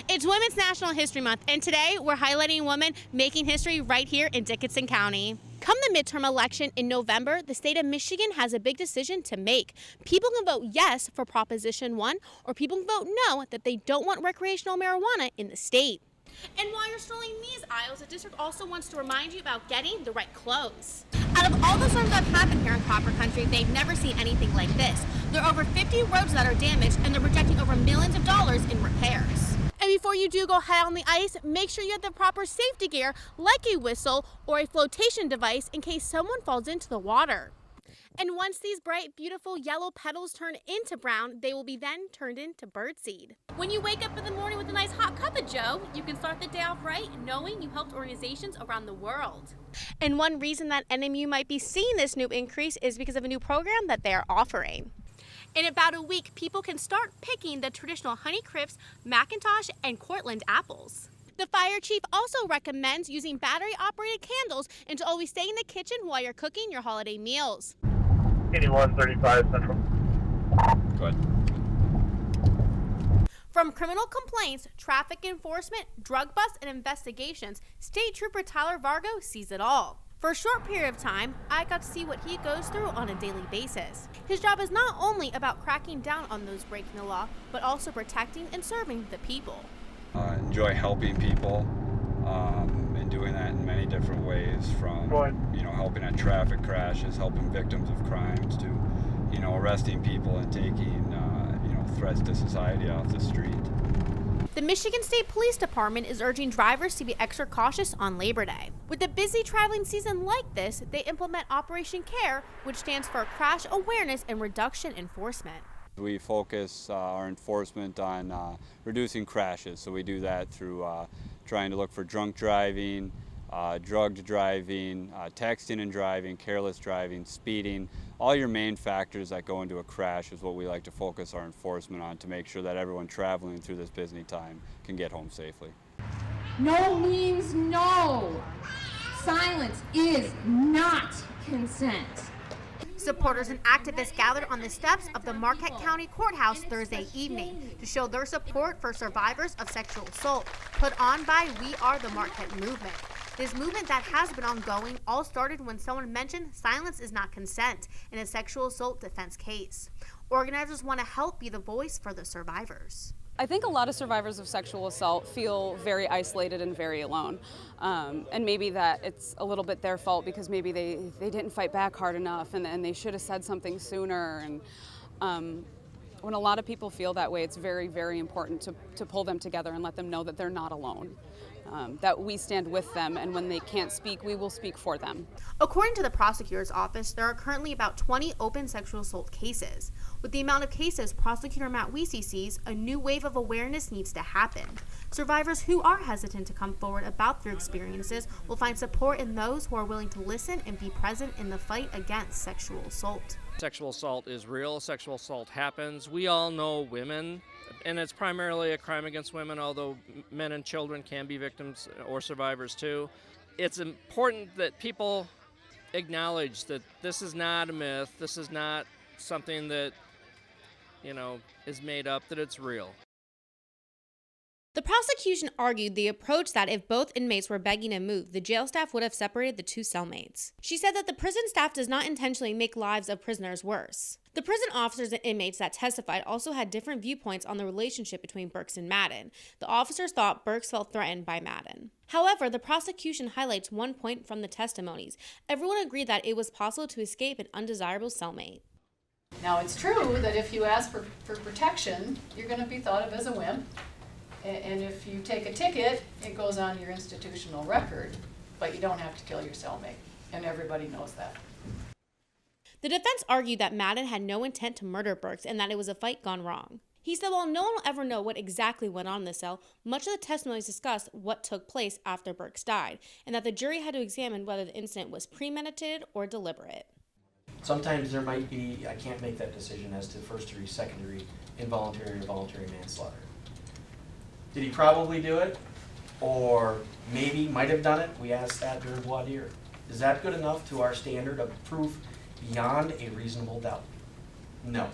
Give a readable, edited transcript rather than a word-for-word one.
It's Women's National History Month, and today we're highlighting women making history right here in Dickinson County. Come the midterm election in November, the state of Michigan has a big decision to make. People can vote yes for Proposition 1, or people can vote no, that they don't want recreational marijuana in the state. And while you're strolling these aisles, the district also wants to remind you about getting the right clothes. Out of all the storms that have happened here in Copper Country, they've never seen anything like this. There are over 50 roads that are damaged, and they're projecting over millions of dollars in repairs. And before you do go head on the ice, make sure you have the proper safety gear, like a whistle or a flotation device in case someone falls into the water. And once these bright, beautiful yellow petals turn into brown, they will be then turned into birdseed. When you wake up in the morning with a nice hot cup of joe, you can start the day off right knowing you helped organizations around the world. And one reason that NMU might be seeing this new increase is because of a new program that they are offering. In about a week, people can start picking the traditional Honey Crisp, Macintosh, and Cortland apples. The fire chief also recommends using battery-operated candles and to always stay in the kitchen while you're cooking your holiday meals. 8135 Central. Go ahead. From criminal complaints, traffic enforcement, drug busts, and investigations, State Trooper Tyler Vargo sees it all. For a short period of time, I got to see what he goes through on a daily basis. His job is not only about cracking down on those breaking the law, but also protecting and serving the people. Enjoy helping people and doing that in many different ways, from helping at traffic crashes, helping victims of crimes, to arresting people and taking threats to society off the street. The Michigan State Police Department is urging drivers to be extra cautious on Labor Day. With a busy traveling season like this, they implement Operation CARE, which stands for Crash Awareness and Reduction Enforcement. We focus our enforcement on reducing crashes, so we do that through trying to look for drunk driving, drugged driving, texting and driving, careless driving, speeding. All your main factors that go into a crash is what we like to focus our enforcement on to make sure that everyone traveling through this busy time can get home safely. No means no. Silence is not consent. Supporters and activists gathered on the steps of the Marquette County Courthouse Thursday evening to show their support for survivors of sexual assault, put on by We Are the Marquette movement. This movement that has been ongoing all started when someone mentioned silence is not consent in a sexual assault defense case. Organizers want to help be the voice for the survivors. I think a lot of survivors of sexual assault feel very isolated and very alone. And maybe that it's a little bit their fault because maybe they didn't fight back hard enough and they should have said something sooner. And when a lot of people feel that way, it's very, very important to pull them together and let them know that they're not alone. That we stand with them, and when they can't speak, we will speak for them. According to the prosecutor's office, there are currently about 20 open sexual assault cases. With the amount of cases Prosecutor Matt Weesey sees, a new wave of awareness needs to happen. Survivors who are hesitant to come forward about their experiences will find support in those who are willing to listen and be present in the fight against sexual assault. Sexual assault is real. Sexual assault happens. We all know women, and it's primarily a crime against women, although men and children can be victims or survivors too. It's important that people acknowledge that this is not a myth. This is not something that, is made up, that it's real. The prosecution argued the approach that if both inmates were begging to move, the jail staff would have separated the two cellmates. She said that the prison staff does not intentionally make lives of prisoners worse. The prison officers and inmates that testified also had different viewpoints on the relationship between Burks and Madden. The officers thought Burks felt threatened by Madden. However, the prosecution highlights one point from the testimonies. Everyone agreed that it was possible to escape an undesirable cellmate. Now, it's true that if you ask for protection, you're going to be thought of as a wimp. And if you take a ticket, it goes on your institutional record, but you don't have to kill your cellmate, and everybody knows that. The defense argued that Madden had no intent to murder Burks and that it was a fight gone wrong. He said while no one will ever know what exactly went on in the cell, much of the testimonies discussed what took place after Burks died, and that the jury had to examine whether the incident was premeditated or deliberate. Sometimes there might be, I can't make that decision as to first degree, second degree, involuntary or voluntary manslaughter. Did he probably do it? Or maybe might have done it? We asked that during voir dire. Is that good enough to our standard of proof beyond a reasonable doubt? No.